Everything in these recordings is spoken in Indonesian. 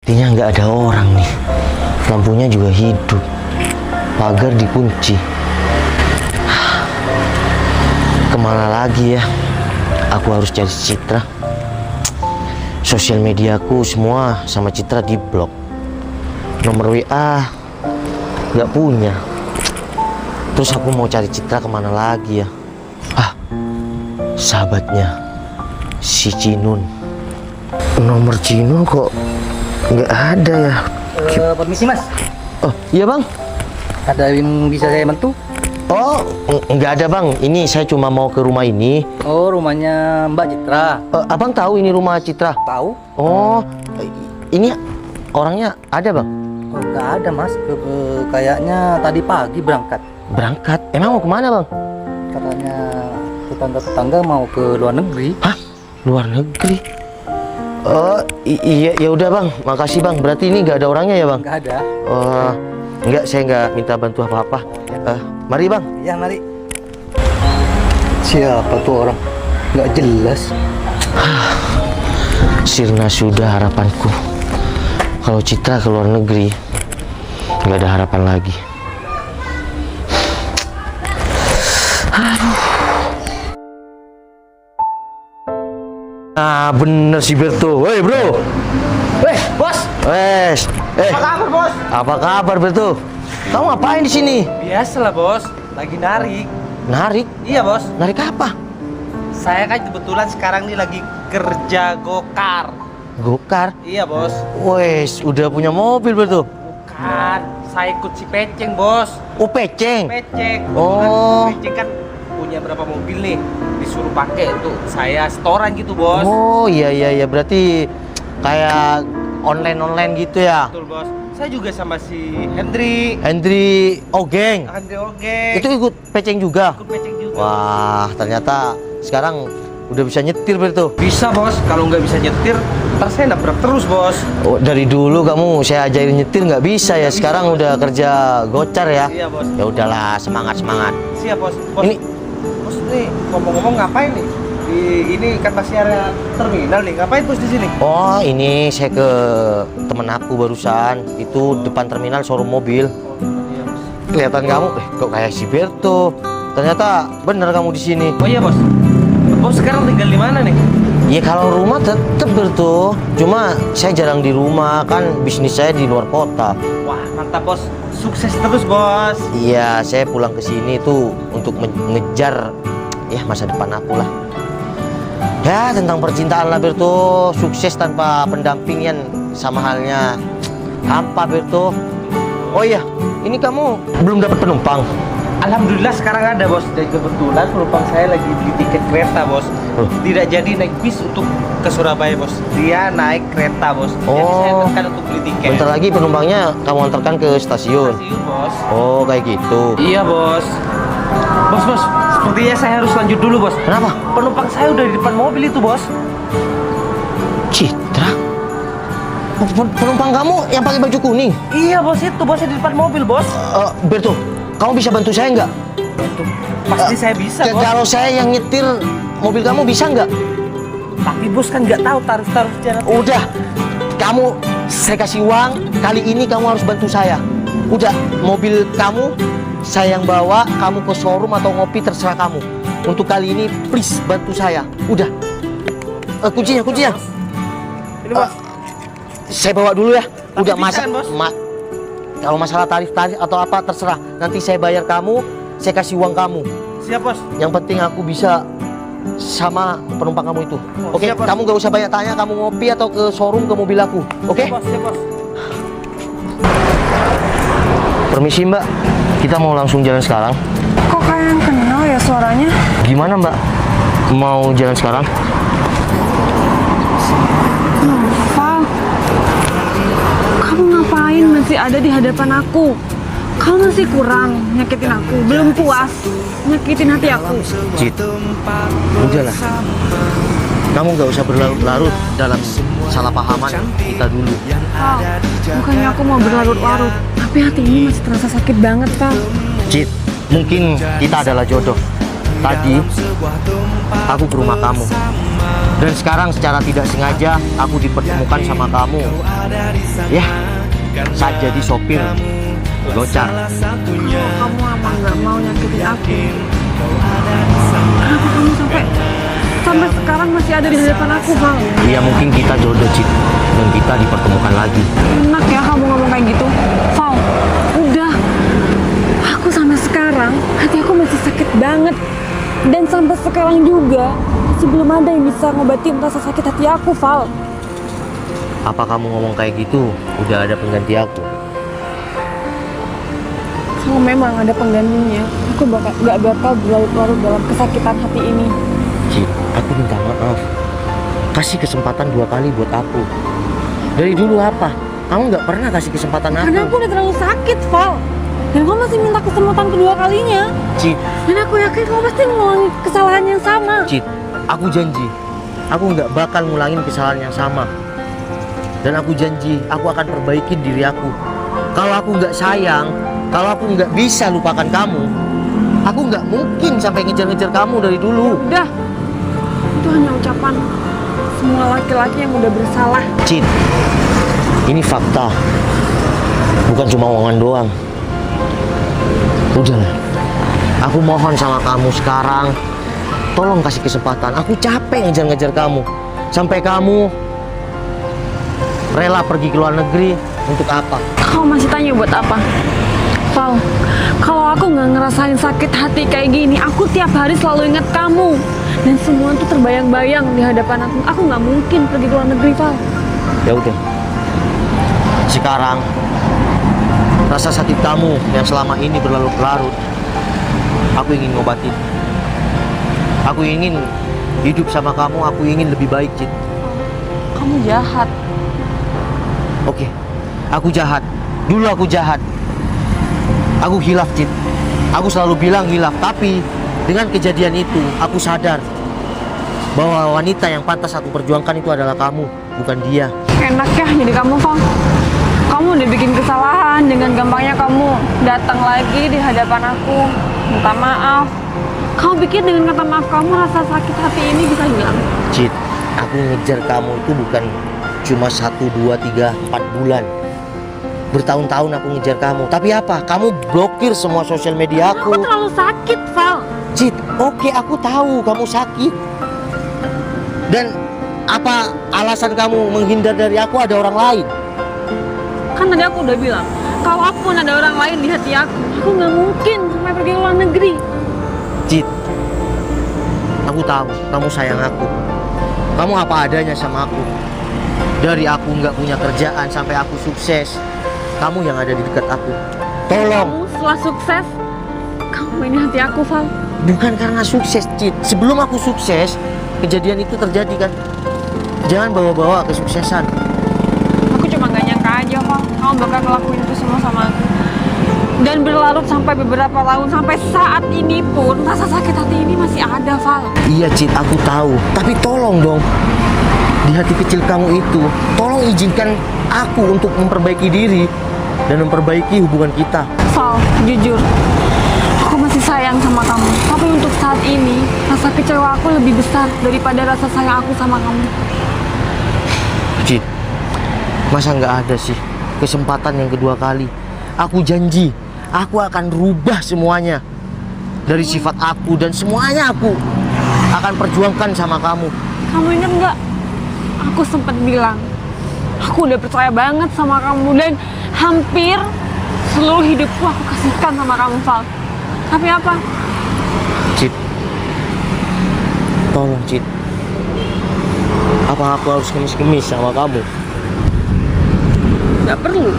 Sepertinya nggak ada orang nih. Lampunya juga hidup. Pagar dikunci. Kemana lagi ya? Aku harus cari Citra. Sosial mediaku semua sama Citra diblok. Nomor WA nggak punya. Terus aku mau cari Citra kemana lagi ya? Sahabatnya si Cinun. Nomor Cinun kok nggak ada ya? Permisi mas. Oh iya bang. Ada yang bisa saya bantu? Oh nggak ada bang. Ini saya cuma mau ke rumah ini. Oh rumahnya Mbak Citra. Abang tahu ini rumah Citra? Tahu? Oh ini orangnya ada bang? Oh nggak ada mas. Kayaknya tadi pagi berangkat. Berangkat? Emang mau kemana bang? Katanya tetangga-tetangga mau ke luar negeri. Hah? Luar negeri? Oh iya ya udah bang. Makasih bang. Berarti ini nggak ada orangnya ya bang? Nggak ada. Oh enggak, saya nggak minta bantu apa-apa. Mari bang. Iya mari. Siapa tuh orang? Nggak jelas. Sirna sudah harapanku. Kalau Citra ke luar negeri, nggak ada harapan lagi. Nah bener sih Berto. Woi bro. Weh bos. Wes. Apa kabar bos? Apa kabar Berto? Kamu ngapain di sini? Biasalah bos. Lagi narik. Narik? Iya bos. Narik apa? Saya kan kebetulan sekarang nih lagi kerja gokar. Gokar? Iya bos. Wes, udah punya mobil Berto? Bukan. Saya ikut si Peceng bos. Oh peceng? Peceng. Oh. Peceng kan punya berapa mobil nih, disuruh pakai untuk saya setoran gitu bos. Oh iya berarti kayak online gitu ya? Betul bos. Saya juga sama si Hendri. Hendri Ogeng. Hendri oke. Itu ikut peceng juga? Ikut Peceng juga. Wah ternyata sekarang udah bisa nyetir Berto? Bisa bos. Kalau nggak bisa nyetir, ntar saya nabrak terus bos. Oh, dari dulu kamu saya ajarin nyetir nggak bisa ya, sekarang udah kerja gocar ya? Iya bos. Ya udahlah, semangat. Siap bos. Bos. Ini Bos nih ngomong-ngomong ngapain nih? Ini kan masih area terminal nih. Ngapain bos di sini? oh ini saya ke temen aku barusan, itu depan terminal showroom mobil. Iya bos. Kelihatan kamu, kok kayak si Berto. Ternyata bener kamu di sini. Oh iya bos. Bos sekarang tinggal di mana nih? Ya kalau rumah tetep Berto, cuma saya jarang di rumah, kan bisnis saya di luar kota. Wah mantap bos. Sukses terus bos. Iya, saya pulang ke sini tuh untuk mengejar ya masa depan aku lah. Ya tentang percintaan lah Berto, sukses tanpa pendampingan sama halnya apa Berto. Oh iya, ini kamu belum dapat penumpang? Alhamdulillah sekarang ada bos. Dan kebetulan penumpang saya lagi beli tiket kereta bos. Tidak jadi naik bis untuk ke Surabaya bos. Dia naik kereta bos. Jadi saya Oh. tekan untuk beli tiket. Bentar lagi penumpangnya kamu antarkan ke stasiun. Stasiun bos. Oh kayak gitu. Iya bos. Bos, sepertinya saya harus lanjut dulu bos. Kenapa? Penumpang saya udah di depan mobil itu bos. Citra? Penumpang kamu yang pakai baju kuning? Iya bos, itu bosnya di depan mobil bos. Berto, kamu bisa bantu saya nggak? Pasti saya bisa bos. Kalau saya yang nyetir mobil kamu bisa nggak? Tapi bos kan nggak tahu tarif jalan. Udah, saya kasih uang. Kali ini kamu harus bantu saya. Udah, mobil kamu saya yang bawa. Kamu ke showroom atau ngopi terserah kamu. Untuk kali ini please bantu saya. Udah. Kuncinya. Ini bos. Saya bawa dulu ya. Tapi Udah bisa kan, bos? Kalau masalah tarif atau apa terserah. Nanti saya bayar kamu. Saya kasih uang kamu. Siap bos. Yang penting aku bisa sama penumpang kamu itu. Oh, Oke, siap, bos. kamu gak usah banyak tanya. Kamu ngopi atau ke showroom ke mobil aku. Oke? Siap bos. Permisi Mbak, kita mau langsung jalan sekarang. Kok kayak yang kenal ya suaranya? Gimana Mbak? Mau jalan sekarang? Val, kamu ngapain masih ada di hadapan aku? Kamu masih kurang nyakitin aku, belum puas nyakitin hati aku. Cit, udahlah. Kamu gak usah berlarut-larut dalam salah pahaman kita dulu. Val, bukannya aku mau berlarut-larut, tapi hati ini masih terasa sakit banget, Val. Cit, mungkin kita adalah jodoh. Tadi aku ke rumah kamu, dan sekarang secara tidak sengaja aku dipertemukan sama kamu. Ya, saat jadi sopir Gojek. Kalau kamu emang nggak mau nyakitin aku, kenapa kamu sampai sekarang masih ada di hadapan aku, Val? Ya mungkin kita jodoh, Cid, dan kita dipertemukan lagi. Enak ya kamu ngomong kayak gitu, Val. Udah, aku sampai sekarang hati aku masih sakit banget, dan sampai sekarang juga masih belum ada yang bisa ngobatin rasa sakit hati aku, Val. Apa kamu ngomong kayak gitu? Udah ada pengganti aku. Kalau memang ada penggantinya, aku gak bakal berlarut-larut dalam kesakitan hati ini. Cid, aku minta maaf. Kasih kesempatan 2 kali buat aku. Dari dulu apa? Kamu nggak pernah kasih kesempatan aku. Karena aku udah terlalu sakit, Val. Dan kamu masih minta kesempatan kedua kalinya. Cid, Dan aku yakin kamu pasti ngulangi kesalahan yang sama. Cid, aku janji, aku nggak bakal ngulangin kesalahan yang sama. Dan aku janji, aku akan perbaiki diri aku. Kalau aku nggak sayang, kalau aku nggak bisa lupakan kamu, aku nggak mungkin sampai ngejar-ngejar kamu dari dulu. Udah, itu hanya ucapan semua laki-laki yang udah bersalah. Cid, ini fakta, bukan cuma omongan doang. Udahlah, aku mohon sama kamu sekarang, tolong kasih kesempatan. Aku capek ngejar-ngejar kamu, sampai kamu rela pergi ke luar negeri. Untuk apa? Kau masih tanya buat apa? Val, kalau aku nggak ngerasain sakit hati kayak gini, aku tiap hari selalu ingat kamu. Dan semua tuh terbayang-bayang di hadapan aku. Aku nggak mungkin pergi ke luar negeri, Val. Ya udah, sekarang rasa sakit kamu yang selama ini berlarut-larut, aku ingin ngobatin. Aku ingin hidup sama kamu, aku ingin lebih baik, Cid. Kamu jahat. Oke, aku jahat. Dulu aku jahat. Aku hilaf, Cid. Aku selalu bilang hilaf, tapi dengan kejadian itu aku sadar bahwa wanita yang pantas aku perjuangkan itu adalah kamu, bukan dia. Enak ya jadi kamu, Val. Kamu udah bikin kesalahan, dengan gampangnya kamu datang lagi di hadapan aku, minta maaf. Kamu pikir dengan kata maaf kamu rasa sakit hati ini bisa hilang? Cid, aku ngejar kamu itu bukan cuma 1, 2, 3, 4 bulan. Bertahun-tahun aku ngejar kamu. Tapi apa? Kamu blokir semua sosial media Aku aku. terlalu sakit, Val. Cid, oke, aku tahu kamu sakit. Dan apa alasan kamu menghindar dari aku? Ada orang lain. Kan tadi aku udah bilang, kalaupun ada orang lain di hati aku nggak mungkin sampai pergi ke luar negeri. Cid, aku tahu kamu sayang aku. Kamu apa adanya sama aku. Dari aku nggak punya kerjaan sampai aku sukses, kamu yang ada di dekat aku. Tolong. Kamu setelah sukses, kamu ini hati aku, Val. Bukan karena sukses, Cid. Sebelum aku sukses, kejadian itu terjadi kan. Jangan bawa-bawa kesuksesan. Aku cuma gak nyangka aja, Val, kamu bakal ngelakuin itu semua sama aku. Dan berlarut sampai beberapa tahun, sampai saat ini pun rasa sakit hati ini masih ada, Val. Iya, Cid, aku tahu. Tapi tolong dong, di hati kecil kamu itu, tolong izinkan aku untuk memperbaiki diri dan memperbaiki hubungan kita. Val, jujur, aku masih sayang sama kamu. Tapi untuk saat ini, rasa kecewa aku lebih besar daripada rasa sayang aku sama kamu. Cid, masa nggak ada sih kesempatan yang kedua kali? Aku janji, aku akan rubah semuanya. Dari sifat aku dan semuanya aku akan perjuangkan sama kamu. Kamu ingat nggak? Aku sempat bilang, aku udah percaya banget sama kamu dan hampir seluruh hidupku aku kasihkan sama kamu, Val. Tapi apa? Cid, tolong, Cid. Apa aku harus kemis-kemis sama kamu? Nggak perlu.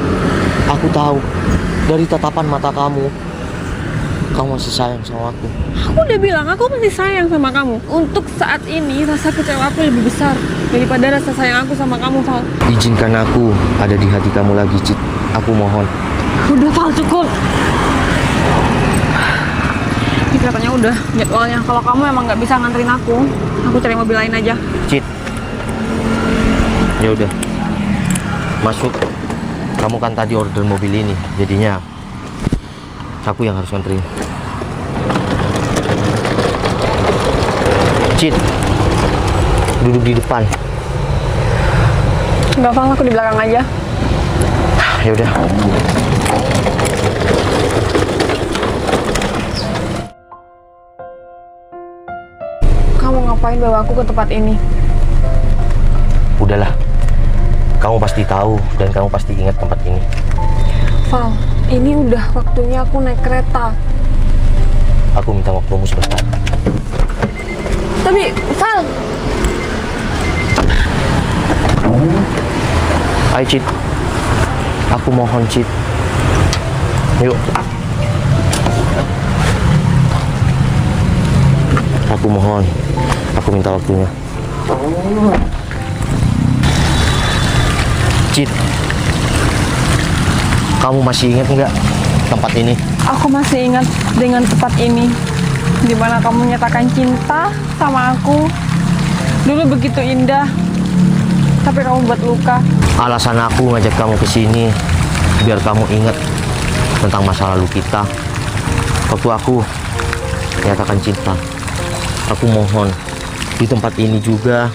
Aku tahu dari tatapan mata kamu, kamu masih sayang sama aku. Aku udah bilang, aku masih sayang sama kamu. Untuk saat ini, rasa kecewa aku lebih besar daripada rasa sayang aku sama kamu, Val. Izinkan aku ada di hati kamu lagi, Cid. Aku mohon. Udah, Val, cukup. Ini kelihatannya udah jadwalnya. Kalau kamu emang nggak bisa nganterin aku cari mobil lain aja. Cid, ya udah, masuk. Kamu kan tadi order mobil ini, jadinya aku yang harus nganterin. Cid, duduk di depan. Nggak apa, aku di belakang aja. Ya udah. Kamu ngapain bawa aku ke tempat ini? Udahlah. Kamu pasti tahu dan kamu pasti ingat tempat ini. Val, ini udah waktunya aku naik kereta. Aku minta waktumu sebentar. Tapi, Val, Ayo Cid, aku mohon Cid. Yuk. Aku mohon, aku minta waktunya. Cid, kamu masih ingat nggak tempat ini? aku masih ingat dengan tempat ini. Dimana kamu menyatakan cinta sama aku. Dulu begitu indah, tapi kamu buat luka. Alasan aku ngajak kamu ke sini biar kamu ingat tentang masa lalu kita. Waktu aku menyatakan cinta, aku mohon di tempat ini juga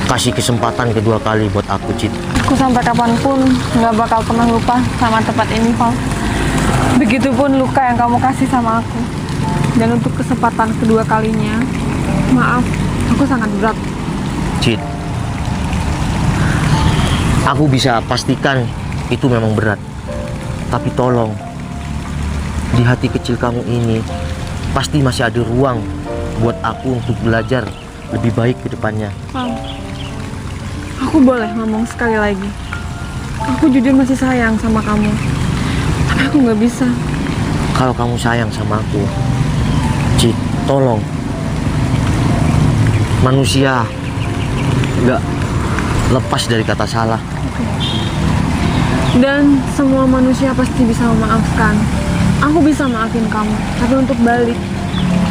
kasih kesempatan kedua kali buat aku, Cid. Aku sampai kapanpun nggak bakal pernah lupa sama tempat ini, Val. Begitupun luka yang kamu kasih sama aku. Dan untuk kesempatan kedua kalinya, maaf, aku sangat berat. Cid, aku bisa pastikan itu memang berat. Tapi tolong, di hati kecil kamu ini pasti masih ada ruang buat aku untuk belajar lebih baik ke depannya. Val, aku boleh ngomong sekali lagi. Aku jujur masih sayang sama kamu. Tapi aku nggak bisa. Kalau kamu sayang sama aku, Cid, tolong. Manusia nggak lepas dari kata salah. Dan semua manusia pasti bisa memaafkan. Aku bisa maafin kamu, tapi untuk balik,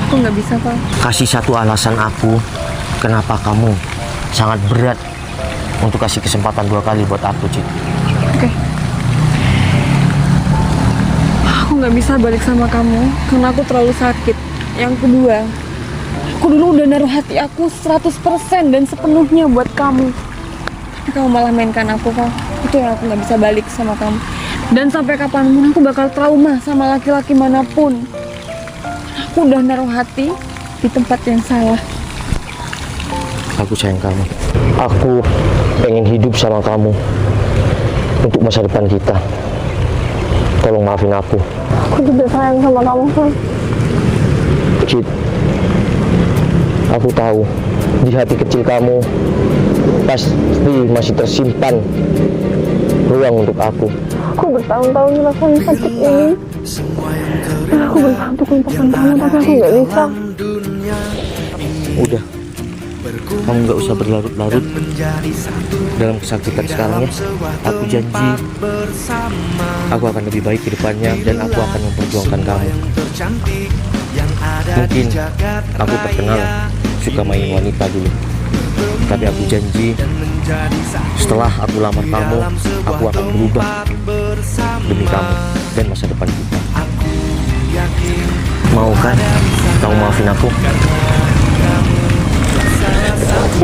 aku nggak bisa, Val. Kasih satu alasan aku, kenapa kamu sangat berat untuk kasih kesempatan dua kali buat aku, Cid. Oke. Aku nggak bisa balik sama kamu karena aku terlalu sakit. Yang kedua, aku dulu udah naruh hati aku 100% dan sepenuhnya buat kamu. Tapi kamu malah mainkan aku, Val. Itu yang aku nggak bisa balik sama kamu. Dan sampai kapanpun aku bakal trauma sama laki-laki manapun. Aku udah naruh hati di tempat yang salah. Aku sayang kamu. Aku pengen hidup sama kamu untuk masa depan kita. Tolong maafin aku. Aku juga sayang sama kamu, Val. Cid, aku tahu di hati kecil kamu pasti masih tersimpan ruang untuk aku. Aku bertahun-tahun ngerasain sakit ini. Aku berusaha untuk melupakan kamu, tapi aku nggak bisa. Udah, kamu nggak usah berlarut-larut dalam kesakitan sekarang ya. Aku janji, aku akan lebih baik ke depannya dan aku akan memperjuangkan kamu. Mungkin aku terkenal suka main wanita dulu, tapi aku janji setelah aku lamar kamu, aku akan berubah demi kamu dan masa depan kita. Mau kan kamu maafin aku?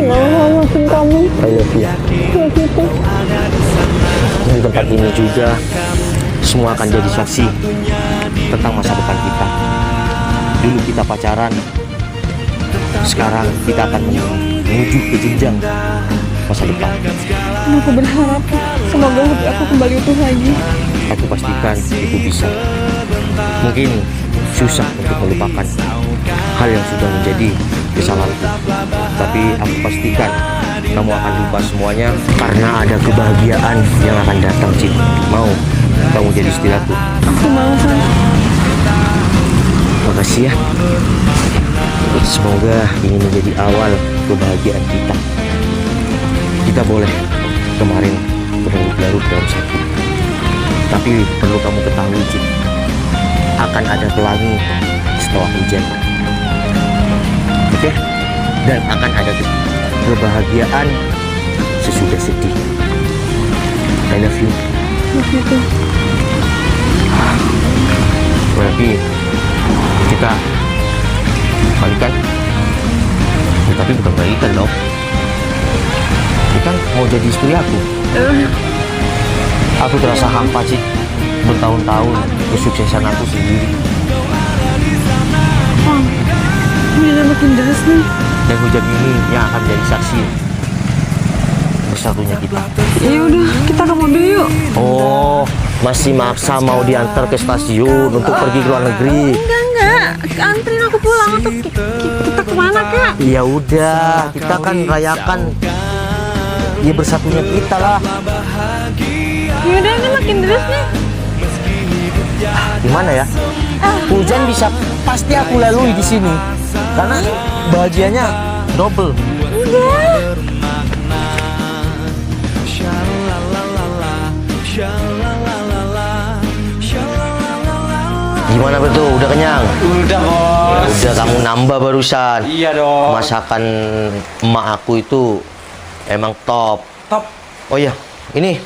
Mau maafin kamu. I love you. Ya gitu. Di tempat ini juga semua akan jadi saksi tentang masa depan kita. Dulu kita pacaran, sekarang kita akan menuju ke jenjang masa depan. Dan aku berharap semoga hati aku kembali utuh lagi. Aku pastikan itu bisa. Mungkin susah untuk melupakan hal yang sudah menjadi kesalahanku, tapi aku pastikan kamu akan lupa semuanya karena ada kebahagiaan yang akan datang, Cid. Mau kamu jadi istriku? Aku mau, Val. Makasih ya. Semoga ini menjadi awal kebahagiaan kita. Kita boleh kemarin berlarut-larut dalam sakit, tapi perlu kamu ketahui, Cid, akan ada pelangi setelah hujan. Oke? Dan akan ada kebahagiaan sesudah sedih. I love you. Begitu. Berarti kita balikan. Ya, tapi bukan baikan dong. Dia kan mau jadi istri aku. Aku terasa hampa sih bertahun-tahun kesuksesan aku sendiri. Bang, hujannya makin deras nih. Dan hujan ini yang akan menjadi saksi bersatunya kita. Ya udah, kita ke mobil yuk. Oh, masih maksa mau diantar ke stasiun untuk pergi ke luar negeri. Enggak. Anterin aku pulang untuk kita kemana, Kak? Ya udah, kita kan rayakan ya bersatunya kita lah. Ya udah, ini makin deras nih. Gimana ya? Hujan bisa pasti aku lalui di sini karena bahagianya double. Udah. Gimana betul? Udah kenyang? Udah bos. Udah, kamu nambah barusan. Iya dong. Masakan emak aku itu emang top. Top. Oh iya, ini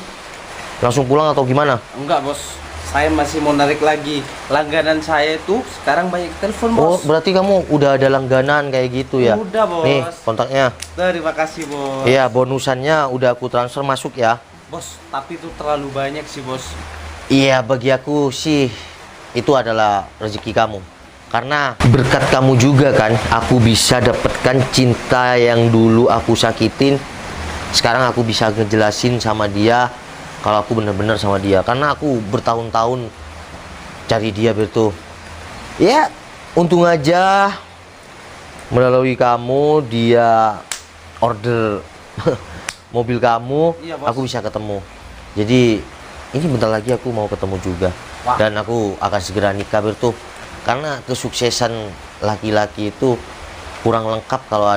langsung pulang atau gimana? Enggak bos, saya masih mau narik lagi. Langganan saya itu sekarang banyak telepon Oh, bos. berarti kamu udah ada langganan kayak gitu ya? Udah, Bos. Nih, kontaknya. Terima kasih bos. Iya, bonusannya udah aku transfer masuk ya. Bos, tapi itu terlalu banyak sih bos. Iya, bagi aku sih itu adalah rezeki kamu. Karena berkat kamu juga kan, aku bisa dapatkan cinta yang dulu aku sakitin. Sekarang aku bisa ngejelasin sama dia kalau aku bener-bener sama dia. Karena aku bertahun-tahun cari dia Berto. Ya, untung aja melalui kamu dia order mobil kamu, Iya, Bos. aku bisa ketemu. Jadi ini bentar lagi aku mau ketemu juga. Wah. Dan aku akan segera nikah Berto. Karena kesuksesan laki-laki itu kurang lengkap kalau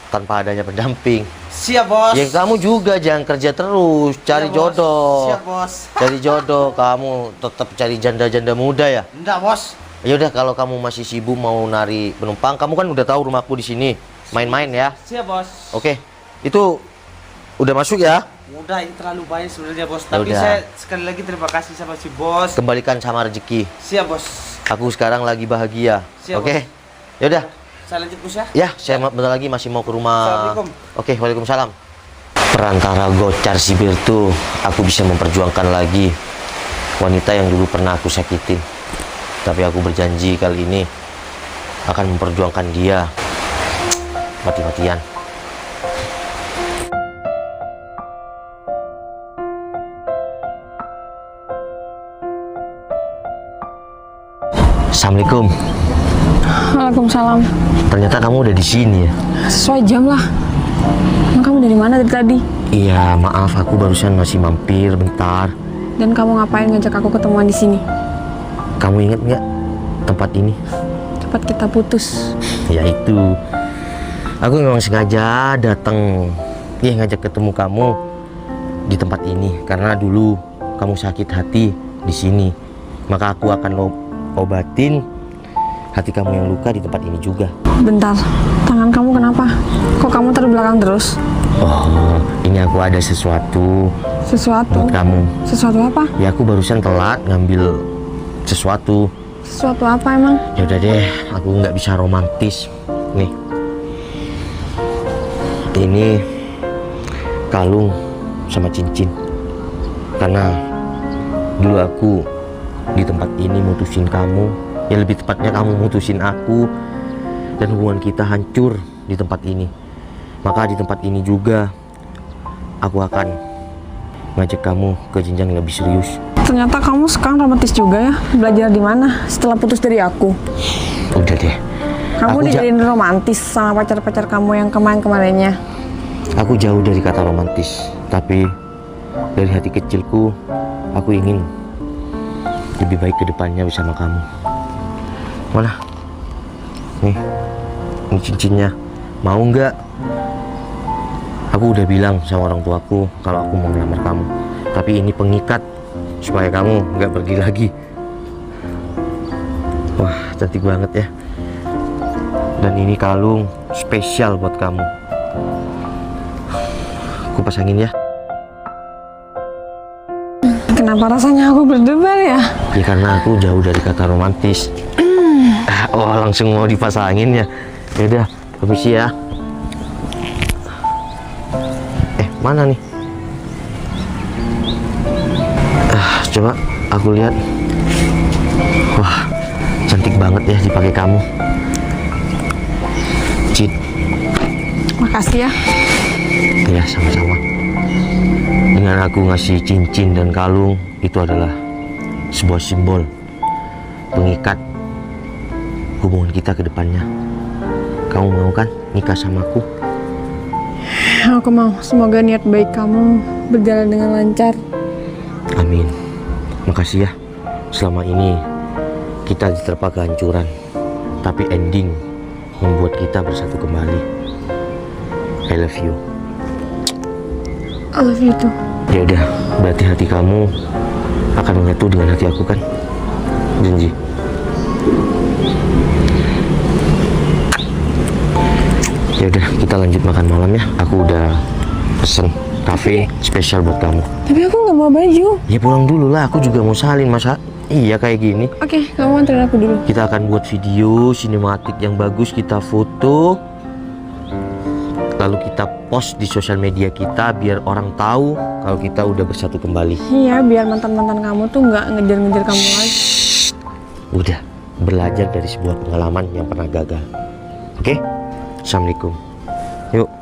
tanpa adanya pendamping. Siap bos. Ya kamu juga jangan kerja terus, cari Iya, Bos. jodoh. Siap bos. Cari jodoh, kamu tetap cari janda-janda muda ya. Enggak bos. Ya udah, kalau kamu masih sibuk mau nari penumpang, kamu kan udah tahu rumahku di sini. Main-main ya. Siap bos. Oke. Itu udah masuk ya. Udah, ini terlalu banyak sebenarnya bos. Ya Tapi udah. saya sekali lagi terima kasih sama si bos. Kembalikan sama rezeki. Siap bos. Aku sekarang lagi bahagia. Siap, Oke. Ya udah. Saya lanjut bos ya. Ya, saya bentar lagi masih mau ke rumah. Assalamualaikum. Oke, waalaikumsalam. Perantara Gocar si Berto, aku bisa memperjuangkan lagi wanita yang dulu pernah aku sakitin. Tapi aku berjanji kali ini akan memperjuangkan dia mati-matian. Assalamualaikum. Waalaikumsalam. Ternyata kamu udah di sini ya. Sesuai jam lah. Emang kamu dari mana dari tadi? Iya, maaf aku barusan masih mampir bentar. Dan kamu ngapain ngajak aku ketemuan di sini? Kamu inget nggak tempat ini? Cepat kita putus. Ya itu. Aku memang sengaja datang ngajak ketemu kamu di tempat ini karena dulu kamu sakit hati di sini. Maka aku akan obatin hati kamu yang luka di tempat ini juga. Bentar, tangan kamu kenapa? Kok kamu terbelakang terus? Oh, ini aku ada sesuatu Sesuatu? buat kamu. Sesuatu apa? Ya aku barusan telat ngambil sesuatu. Sesuatu apa emang? Ya udah deh, aku nggak bisa romantis. Nih, ini kalung sama cincin. Karena dulu aku di tempat ini mutusin kamu, ya lebih tepatnya kamu mutusin aku, dan hubungan kita hancur di tempat ini. Maka di tempat ini juga aku akan ngajak kamu ke jenjang yang lebih serius. Ternyata kamu sekarang romantis juga ya. Belajar di mana setelah putus dari aku? Udah deh. Kamu Aku dijadiin romantis sama pacar-pacar kamu yang kemarin-kemarinnya. Aku jauh dari kata romantis, tapi dari hati kecilku, aku ingin lebih baik ke depannya bersama kamu. Mana? Nih, ini cincinnya. Mau nggak? Aku udah bilang sama orang tuaku kalau aku mau melamar kamu. Tapi ini pengikat supaya kamu nggak pergi lagi. Wah, cantik banget ya. Dan ini kalung spesial buat kamu. Aku pasangin ya. Kenapa rasanya aku berdebar ya? Ya karena aku jauh dari kata romantis. Oh, langsung mau dipasangin ya. Ya udah, permisi ya. Mana nih? Coba aku lihat. Wah, cantik banget ya dipakai kamu. Cid. Makasih ya. Ya, sama-sama. Dengan aku ngasih cincin dan kalung, itu adalah sebuah simbol pengikat hubungan kita ke depannya. Kamu mau kan nikah sama aku? Aku mau. Semoga niat baik kamu berjalan dengan lancar. Amin. Makasih ya. Selama ini kita diterpa kehancuran, tapi ending membuat kita bersatu kembali. I love you. I love you too. Ya udah, berarti hati kamu akan menyatu dengan hati aku kan? Janji. Ya udah, kita lanjut makan malam ya. Aku udah pesen cafe spesial buat kamu. Tapi aku nggak mau baju. Ya pulang dulu lah, aku juga mau salin masa. Iya kayak gini. Oke, kamu anterin aku dulu. Kita akan buat video sinematik yang bagus, kita foto, lalu kita post di sosial media kita biar orang tahu kalau kita udah bersatu kembali. Iya, biar mantan-mantan kamu tuh nggak ngejar-ngejar kamu lagi. Udah, belajar dari sebuah pengalaman yang pernah gagal. Oke? Assalamualaikum. Yuk.